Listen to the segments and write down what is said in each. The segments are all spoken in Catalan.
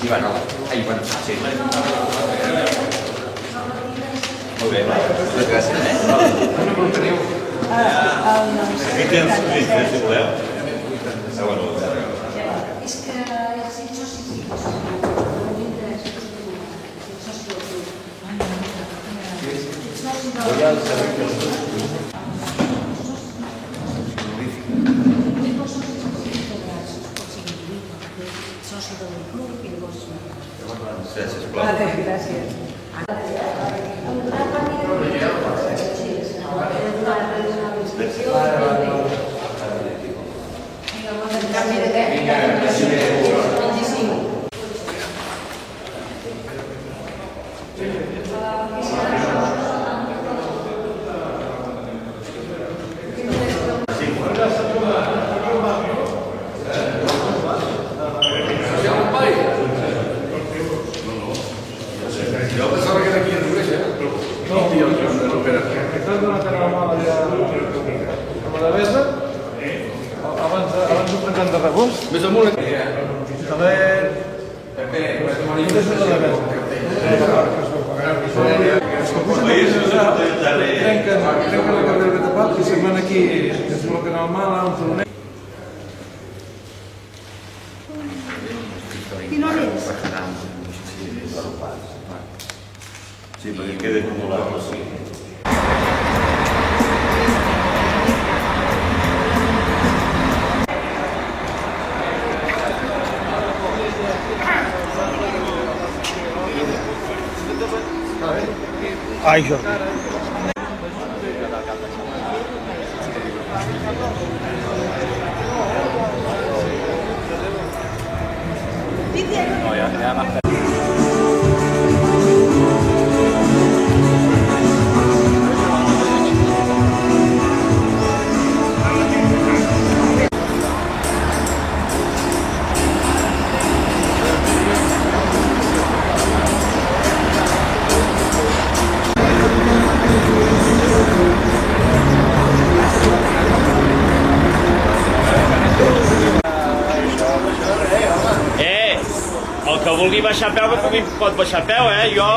Sí, bueno, sí. Molt bé, moltes gràcies. Aquí tens llista, si voleu. És que els socis soci del club i llavors... Gràcies. Jo pensava que era aquí a Torrella. No, tio, no, espera. Estàs donant la mà a la Devesa? Abans del 30 d'agost? Més amunt aquí. A veure... No és la Devesa. Els que pugen a Devesa trenquen la carrera de tapat i se'n van aquí, que es col·loquen al mal, a un turonet. Quina hora és? Sí, perquè queda acumulat. Ai, Jordi. El que vulgui baixar a peu, que pot baixar a peu, eh? Jo...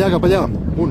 Cap allà, un.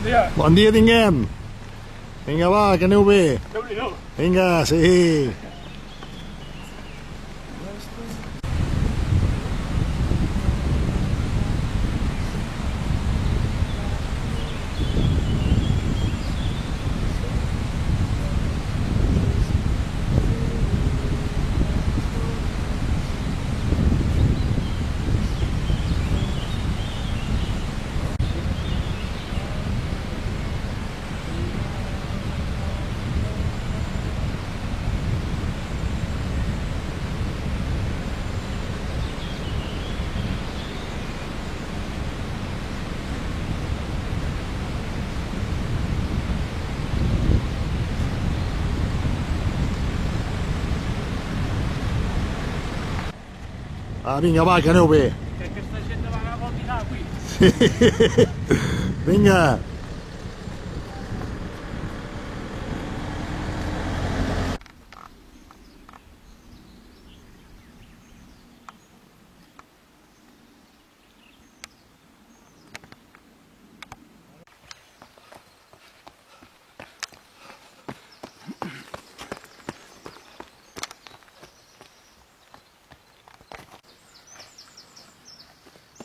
dia. Bon dia tinguem. Vinga, va, que aneu bé. Déu-n'hi-do. Vinga, sí. Ah, vinga, va, que aneu bé. Que aquesta gent de vegades vol dinar avui. Vinga.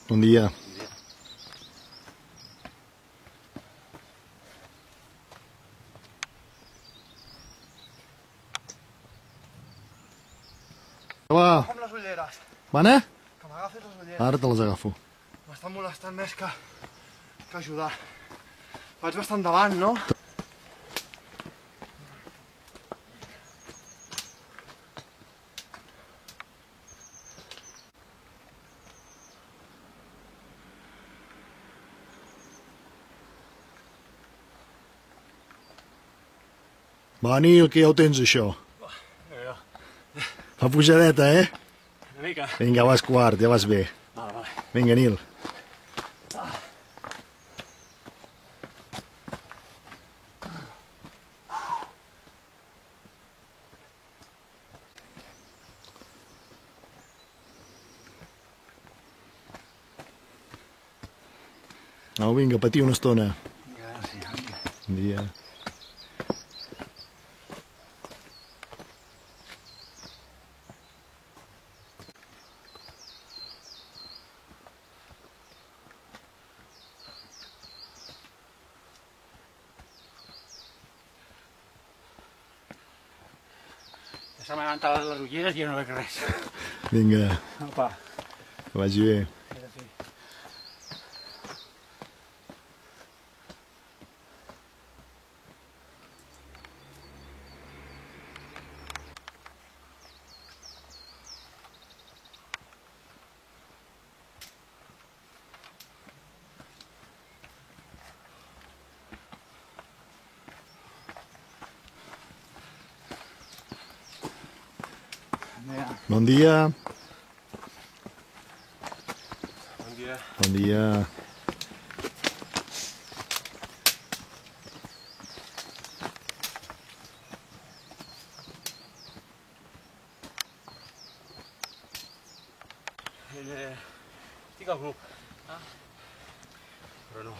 Bon dia. Va, Amb les ulleres, van, eh? que m'agafis les ulleres. Ara te les agafo. M'estan molestant més que ajudar. Vaig bastant davant, no? Va, Nil, que ja ho tens, això. Fa pujadeta, eh? Una mica. Vinga, vas quart, ja vas bé. Vale. Vinga, Nil. Au, vinga, patir una estona. Bon dia. Ja se m'han entat les ulleres i jo no veig res. Vinga, Apa. que vagi bé. Bon dia. Bon dia. Bon dia. Estic al grup. Però no.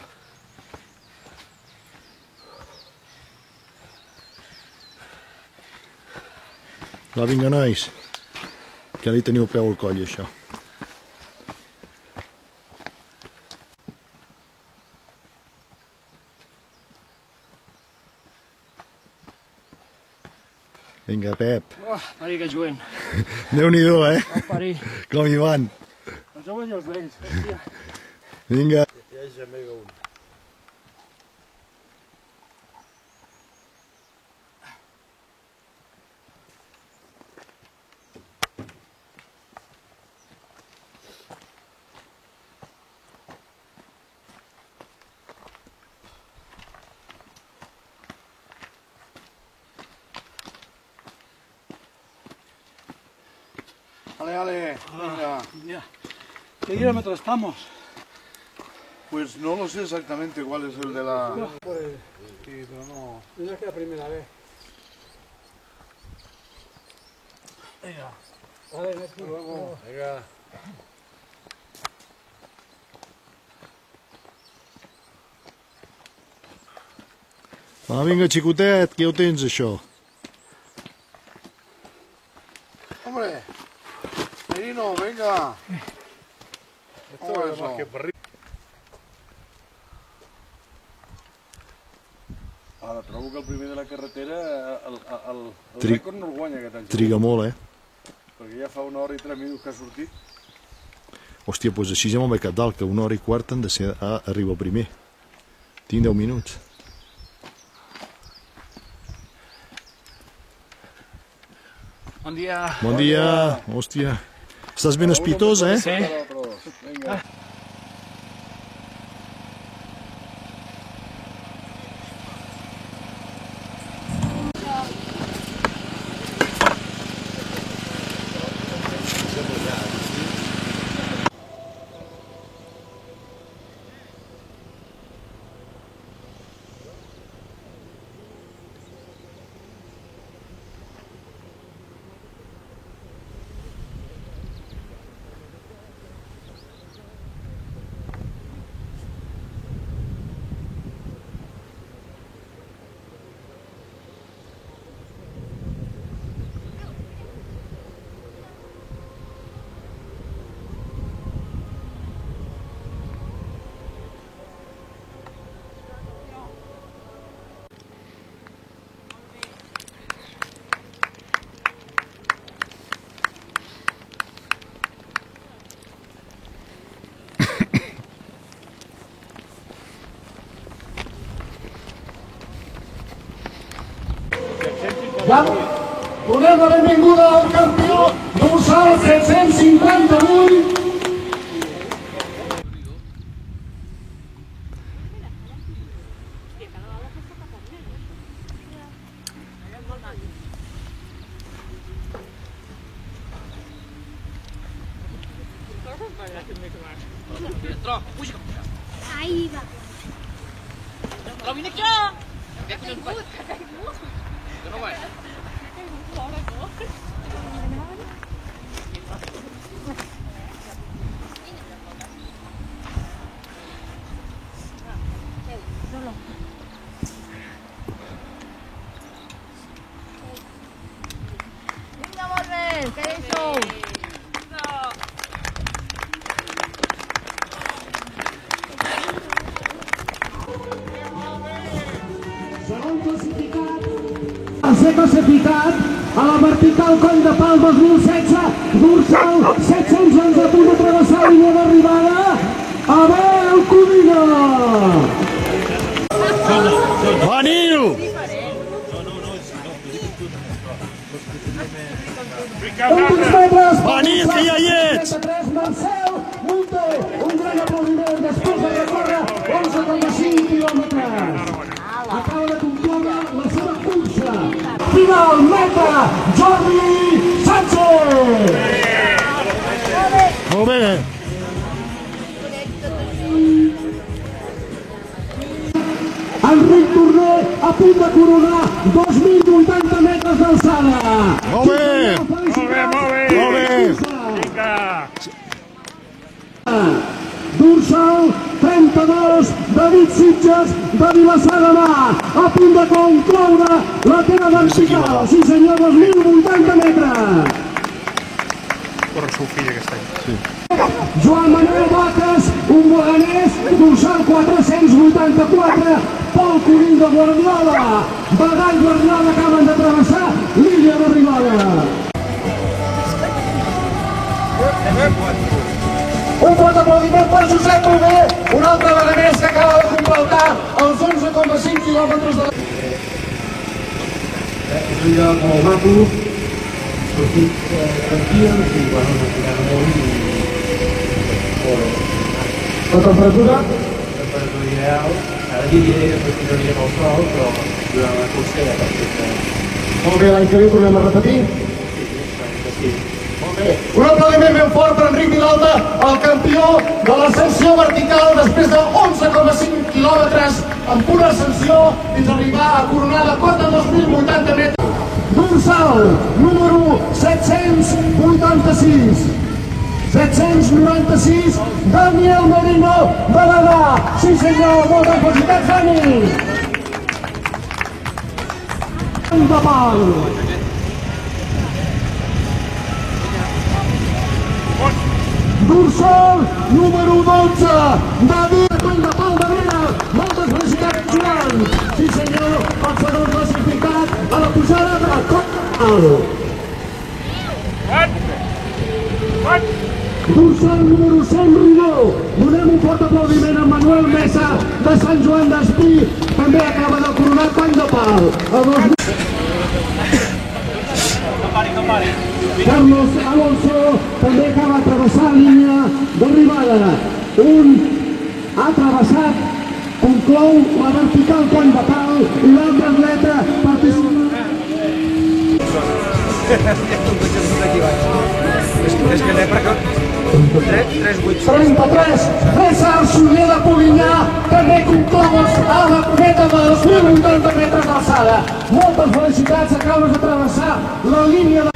Va, vinga, nois. Que li teniu peu al coll, això. Vinga, Pep. Pari que juguen. Déu-n'hi-do, eh? Pari. Com hi van. Els joves i els vells. Hòstia. Vinga. Ale, venga. Ya. ¿Qué kilómetro estamos? Pues no lo sé exactamente cuál es el de la... Sí, pero no. Es la primera vez. Venga. Vale, luego. Venga. Va, vinga, xicotet, que ja ho tens, això. Hombre, Merino, venga. Esto es más que perrito. Ara, trobo que el primer de la carretera, el rècord no el guanya aquest any. Triga molt, Perquè ja fa 1 hora i 3 minuts que ha sortit. Hòstia, doncs així ja me'n vaig cap dalt, que 1 hora i quart han de ser a arribar primer. Tinc 10 minuts. Bon dia. Bon dia, hòstia. Estàs ben espitós, Sí. Vinga. Donem la benvinguda al campió dorsal 758. Ahí va. Lo vine aquí. No va. Vinga, molt bé, que hi sou. Segon classificat. Tercer classificat a la vertical Coll de Pal 2016, dorsal 711 a punt de travessar la línia d'arribada. Abel Codina. Va, Nino! Últims metres. Va, Nino, que ja hi ets! Marcel Munté, un gran aplaudiment després de recórrer 11,5 quilòmetres. Acaba de concloure la seva cursa. Final, meta, Jordi Sánchez. Molt bé. Enric Torner a punt de coronar 2.080 metres d'alçada. Molt bé. Molt bé. Dorsal 32, David Sitges de Vilassar de Mar, a punt de concloure la teva vertical. Sí senyor, 2.080 metres. Corre el seu fill aquest any. Sí. Joan Manuel Vaques, un boganès, dorsal 484, Pol Codina de Guardiola. Bagall i Guardiola acaben de travessar l'illa d'arribada. Un fort aplaudiment per Josep Bové, un altre baganès que acaba de completar els 11,5 quilòmetres de la... És un lloc molt maco, sortit tranquils i bueno, una tirada molt i... La temperatura? La temperatura ideal. Ara diria que després tiraríem el sol, però durant la cursa ja perfecte. Molt bé, l'any que ve tornem a repetir? Sí. Molt bé. Un aplaudiment ben fort per Enric Vilalta, el campió de l'ascensió vertical després de 11,5 quilòmetres en pura ascensió fins a arribar a coronar la cota 2.080 metres. Dorsal número 786. 796, Daniel Merino, Badalà. Sí senyor, moltes felicitats, Dani. de pal. Dorsal número 12, David Coll de Pal darrere. Moltes felicitats, Joan. Sí senyor, el segon classificat a la pujada de Coll de Pal. Dorsal número 100, Ridó. Donem un fort aplaudiment a Manuel Mesa de Sant Joan d'Espí. També acaba de coronar Coll de Pal. Carlos Alonso també acaba de travessar línia d'arribada. Ha travessat, conclou la vertical Coll de Pal i l'altre atleta participa. 33, César Soler de Polinyà, també conclou a la meta de 2.080 metres d'alçada. Moltes felicitats, acabes de travessar la línia de...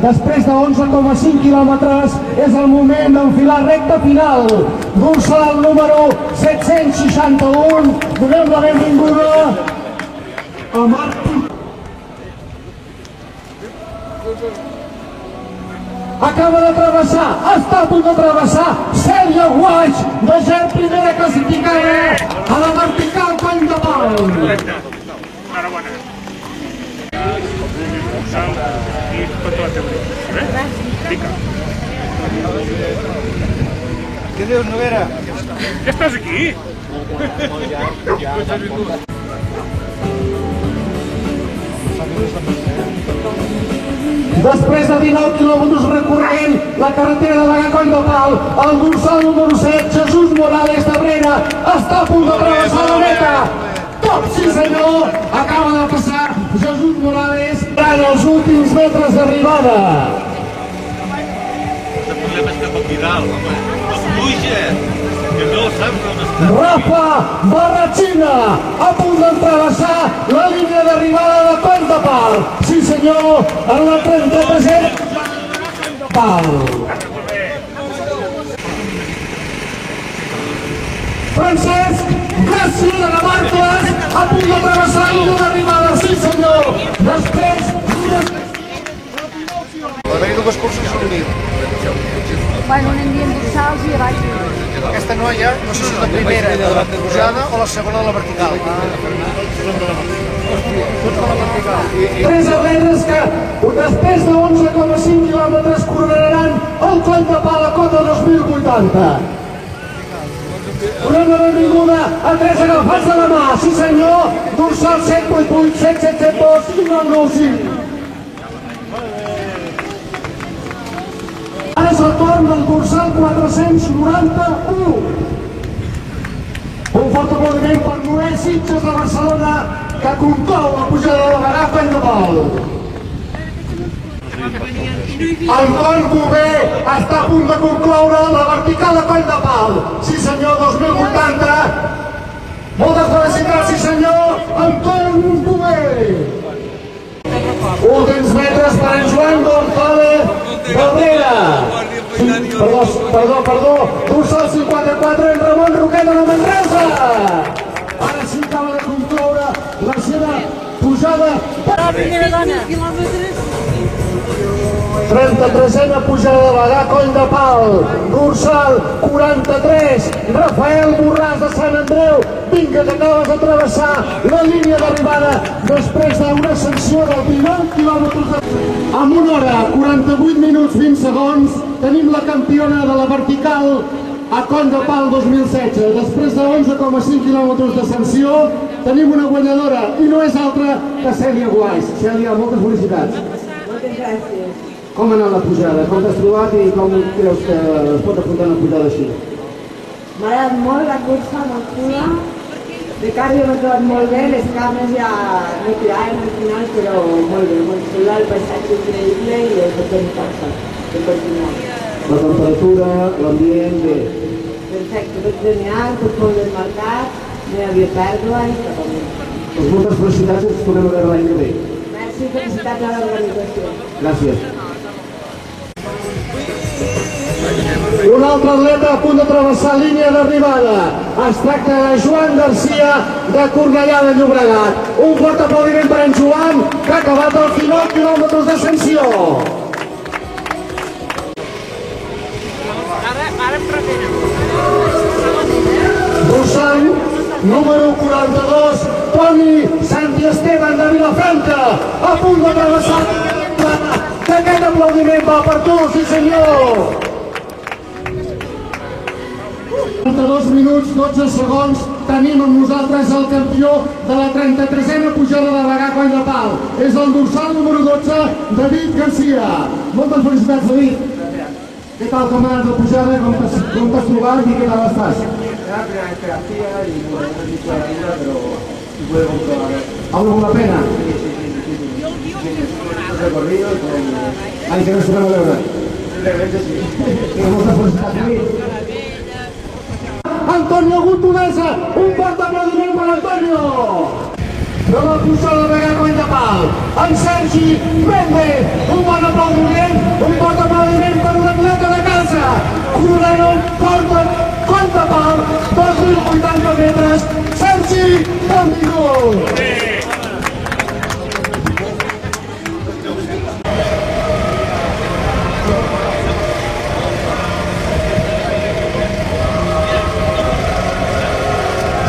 Després de 11,5 quilòmetres és el moment d'enfilar recta final. Dorsal número 761, donem la benvinguda a Marc. Acaba de travessar, està a punt de travessar Cèlia Guaix, de GER primera classificada a la vertical Coll de Pal. Enhorabona. I tota la teoria. Pica. Què dius, Noguera? Ja estàs aquí? Després de 19 quilòmetres recorrent la carretera de Bagà Coll de Pal, el dorsal número 7, Jesús Morales d'Abrera, està a punt de travessar la meta. Top, sí senyor, acaba de passar Jesús Morales en els últims metres d'arribada. Rafa Barrachina, a punt d'entravessar la línia d'arribada de Coll de Pal. Sí senyor, en la 33è Coll de Pal. Francesc Gràcia de Navarcles, a punt de travessar la línia d'arribada. Sí senyor, després... Haver-hi dues curses a l'unir. Bueno, anem dient dorsals i avall. Aquesta noia, no sé si és la primera de la pujada o la segona de la vertical. Tres atletes que després de 11,5 quilòmetres coronaran el Coll de Pal a Cota 2080. Donem la benvinguda a tres agafats de la mà. Sí senyor, dorsal 788, 7772 i 995. Ara és el torn del dorsal 491. Un fort aplaudiment per Noé Sitges de Barcelona, que conclou la pujada de Bagà Coll de Pal. El Coll Bové està a punt de concloure la vertical de Coll de Pal. Sí senyor, 2080. Moltes felicitats, sí senyor, Anton Bové. Últims metres per en Joan González Cabrera. Perdó, dorsal 54 en Ramon Roqueta de Manresa. Ara sí acaba de concloure la seva pujada. La primera dona. 33a pujada de Bagà Coll de Pal. Dorsal 43, Rafael Borràs de Sant Andreu. Vinga, que acabes de travessar la línia d'arribada després d'una ascensió de 19 quilòmetres de... Amb 1 hora, 48 minuts, 20 segons, tenim la campiona de la vertical a Coll de Pal 2016. Després de 11,5 quilòmetres d'ascensió, tenim una guanyadora i no és altra que Cèlia Guaix. Cèlia, moltes felicitats. Moltes gràcies. Com ha anat la pujada? Com t'has trobat i com creus que es pot afrontar una pujada així? M'ha agradat molt la cursa, molt xula. De cardio m'he trobat molt bé, les cames ja no tiraven al final, però molt bé, molt xula, el paisatge increïble i el fet de força, de continuar. La temperatura, l'ambient, bé. Perfecte, tot genial, tot molt ben marcat, no hi havia pèrdua i tot bé. Doncs moltes felicitats i ens tornem a veure l'any que ve. Merci, felicitats a l'organització. Gràcies. un altre atleta a punt de travessar línia d'arribada. Es tracta de Joan Garcia de Cornellà de Llobregat. Un fort aplaudiment per en Joan, que ha acabat els 19 quilòmetres d'ascensió. Dorsal número 42, Toni Santi Esteban de Vilafranca, a punt de travessar. Aquest aplaudiment va per tu, sí senyor. 32 minuts, 12 segons, tenim amb nosaltres el campió de la 33a pujada de Bagà Coll de Pal. És el dorsal número 12, David Garcia. Moltes felicitats, David. Què tal, com ha anat la pujada? Com t'has trobat i què tal estàs? La primera vez que hacía y bueno, no he dicho la vida, pero si puede comprobar. ¿Ha valido la pena? Recorrido y con... Ai, que no s'ho a veure. Simplemente sí. Moltes felicitats, David. Antonio Gutulesa, un fort aplaudiment per Antonio. De la pujada de Bagà Coll de Pal, en Sergi Méndez, un bon aplaudiment, un fort aplaudiment per un atleta de casa. Corrent un fort Coll de Pal, 2.080 metres, Sergi benvingut.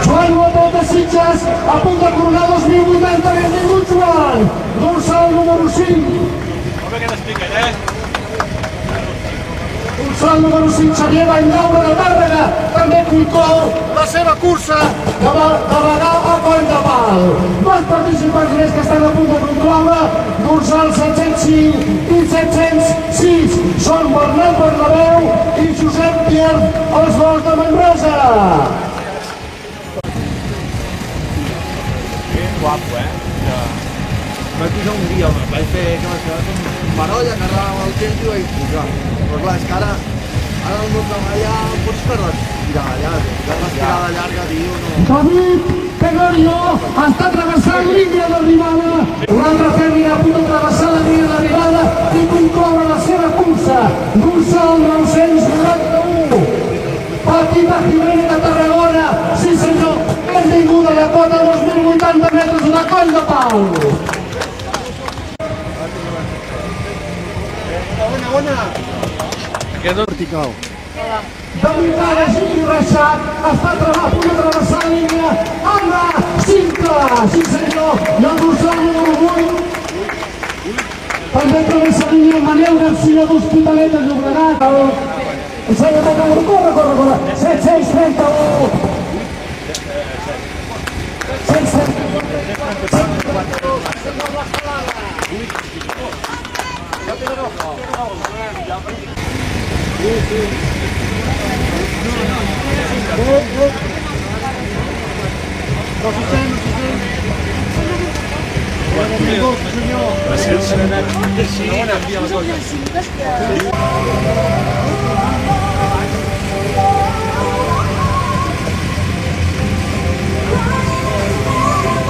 Joan Guapó de Sitges, a punt de coronar 2080, benvingut Joan, dorsal número 5. Dorsal número 5, Xavier Valldaura de Tàrrega, també conclou la seva cursa de Bagà a Coll de Pal. Dos participants més que estan a punt de concloure, dorsal 705 i 706, són Bernat Bernabéu i Josep Pierre, els vols de Manresa. Guapo, vaig pujar un dia, vaig fer que vaig quedar com Marolla, que anava amb el temps i vaig pujar. Però clar, és que ara el meu allà pots fer-la tirada llarga, tirada llarga, tio, no... David Tenorio està travessant línia d'arribada. Un altre fèmina a punt de travessar la línia d'arribada i concloure la seva cursa. Dorsal 991. Paquita Jiménez de Tarragona. Sí senyor, benvinguda a la cota 2080 metres de Coll de Pal. Aquest vertical. David Gigi Reixac està a punt de travessar la línia. Anna Cinta, sí senyor, i el dorsal número 8. També travessa la línia Manel Garcia d'Hospitalet de Llobregat. Corre. 731.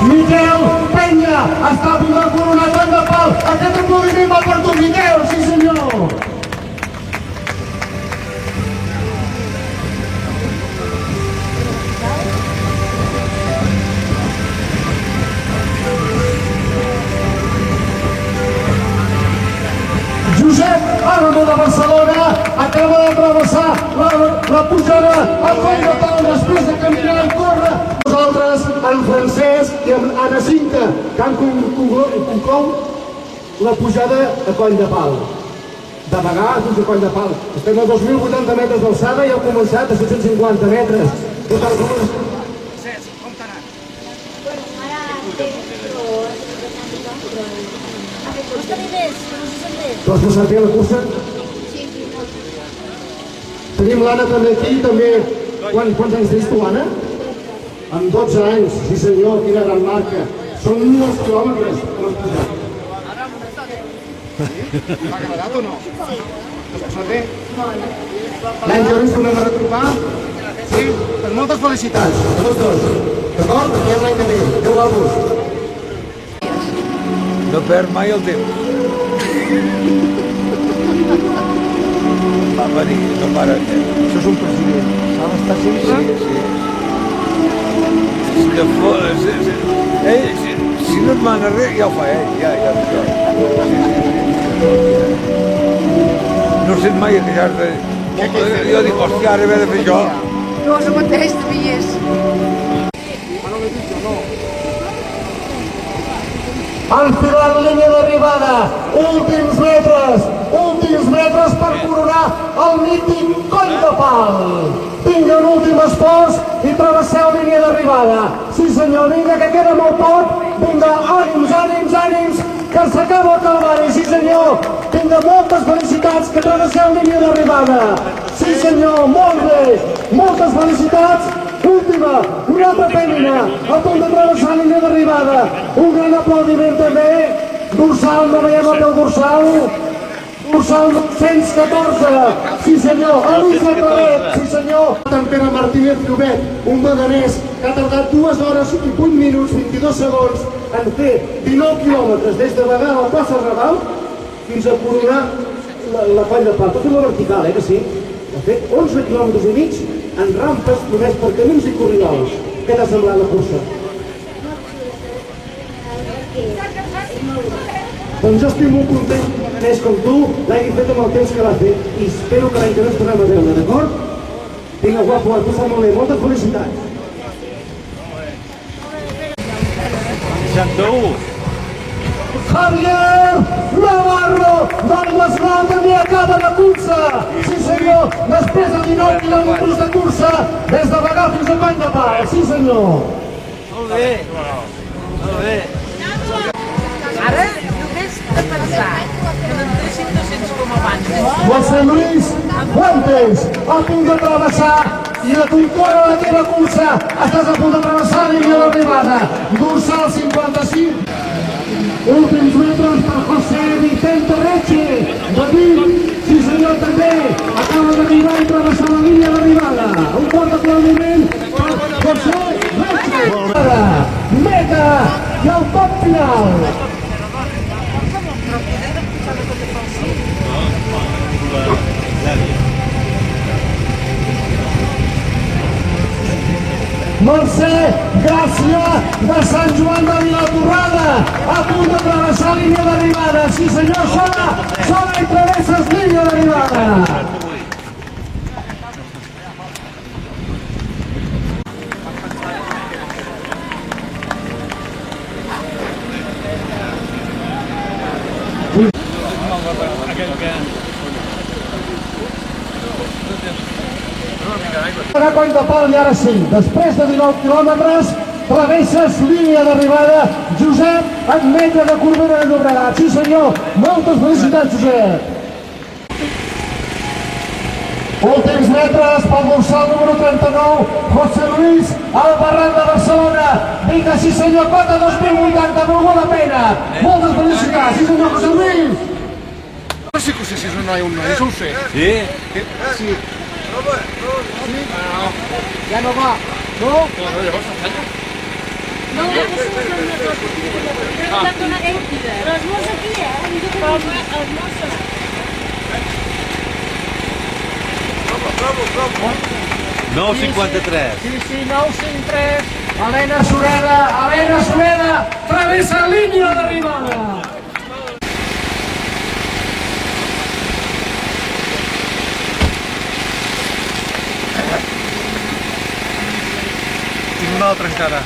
'Miquel Penya està a punt de coronar Coll de Pal. Aquest aplaudiment va per tu, Miquel, sí senyor. Josep Arno de Barcelona acaba de travessar la pujada al Coll de Pal després de caminar i córrer. Nosaltres, en Francesc i en Anna Cinta, que han conclou la pujada a Coll de Pal. De Bagà fins a Coll de Pal. Estem a 2.080 metres d'alçada i heu començat a 750 metres. Què tal, com és? Com t'ha anat? Tu has passat bé la cursa? Tenim l'Anna també aquí, també. Quants anys tens tu, Anna? Amb 12 anys, sí senyor, quina gran marca. Són molts quilòmetres. T'ha agradat o no? T'has passat bé? L'any que ve ens tornem a retrobar. Sí? Doncs moltes felicitats. A tots dos. D'acord? Veiem l'any que ve. Adéu, guapos. No perd mai el temps. va dir, no para. Això és un president. S'ha d'estar sempre... Si no et mana res, ja ho fa ell, ja. No sent mai a queixar-te. Jo dic, hòstia, ara haver de fer això. No és el mateix, també hi és. Enfilant línia d'arribada, últims metres per coronar el mític coll de pal. Vinga, un últim esforç i travesseu línia d'arribada. Sí senyor, vinga, que queda molt poc. Vinga, ànims, que s'acaba el calvari, sí senyor. Vinga, moltes felicitats, que travesseu línia d'arribada. Sí senyor, molt bé, moltes felicitats. Última, una altra pèmina, a punt de travessar línia d'arribada. Un gran aplaudiment també. Dorsal, no veiem el teu dorsal. Dorsal 914, sí senyor. Elisa Claret, sí senyor. En Pere Martínez Llobet, un beganès que ha tardat 2 hores i 8 minuts 22 segons en fer 19 quilòmetres des de Bagà a plaça Raval fins a coronar la coll de pal. Tot és la vertical, que sí? Ha fet 11 quilòmetres i mig en rampes només per camins i corridols. Què t'ha semblat la cursa? Doncs jo estic molt content que és com tu l'hagi fet amb el temps que l'ha fet i espero que l'any que no ens tornem a veure, d'acord? Vinga, guapo, has passat molt bé, moltes felicitats. 61. Javier Navarro del Masnou també acaba la cursa. Sí senyor, després de 19 quilòmetres de cursa des de Bagà fins a Coll de Pal. Sí senyor. Molt bé. Ara només de pensar que n'entressin 200 com abans. José Luis Fuentes a punt de travessar i a concórrer la teva cursa. Estàs a punt de travessar la línia d'arribada. Dorsal 55. Últims metres per José Vicente Reche. David, sí senyor també, acaba d'arribar i travessar la línia d'arribada. Un fort aplaudiment per José Reche. Meta i el top final. Mercè Gràcia de Sant Joan de Vilatorrada a punt de travessar línia d'arribada. Sí senyor, sola i travesses línia d'arribada. A Coll de Pal i ara sí, després de 19 quilòmetres, travesses línia d'arribada, Josep Ametlla de Corbera de Llobregat. Sí senyor, moltes felicitats Josep. Últims metres pel dorsal número 39, José Luis Albarrán de Barcelona. Vinga, sí senyor, cota 2080, molt bona pena. Moltes felicitats, sí senyor José Luis. No sé si és un noi o un noi, això ho sé. Sí? Sí. Ja no va, no? No, però els morts aquí, Però els morts... 9,53. Sí, 9,53. Helena Sureda, travessa línia d'arribada. Tinc una altra encara.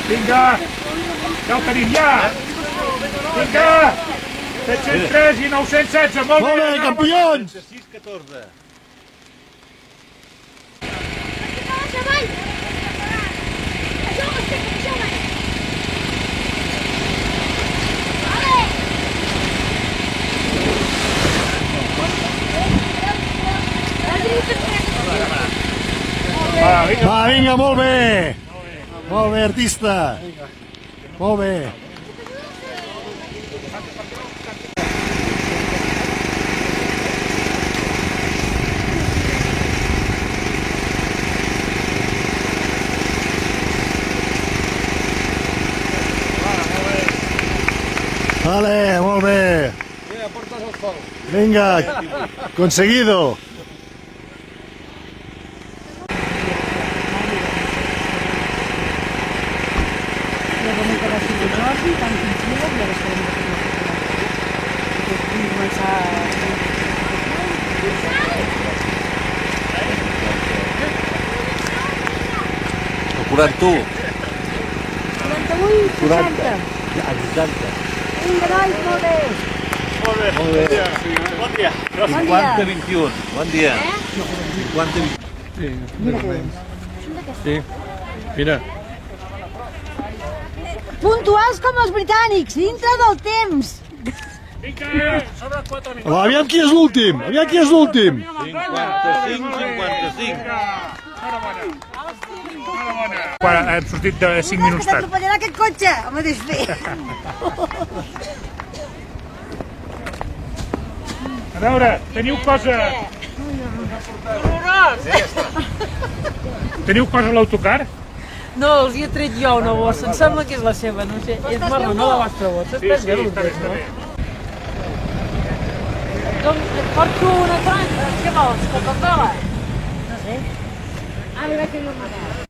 Vinga! Ja ho tenim, ja! Vinga! 703 i 916, molt bé, campions! 6,14. Va, vinga, molt bé! Molt bé, artista! Molt bé! Vale, molt bé. Vinga, conseguido. Curat tu. 48, 60. Exacte. Vinga, nois, molt bé. Molt bé. Molt bé. Bon dia. 50-21. Bon dia. 50-21. Sí. Mira. Puntuals com els britànics, dintre del temps. Vinga, sobre 4 minuts. Aviam qui és l'últim, aviam qui és l'últim. 55-55. Quan hem sortit de 5 minuts Que tard. t'atropellarà aquest cotxe, al mateix fer. A veure, teniu cosa... Teniu cosa a l'autocar? No, els hi he tret jo una bossa, em sembla que és la seva, no sé. És marró, no la vostra bossa, estàs bé està bé, està bé. Doncs et porto una tranca, què vols, Coca-Cola? No sé. Ara vaig a demanar.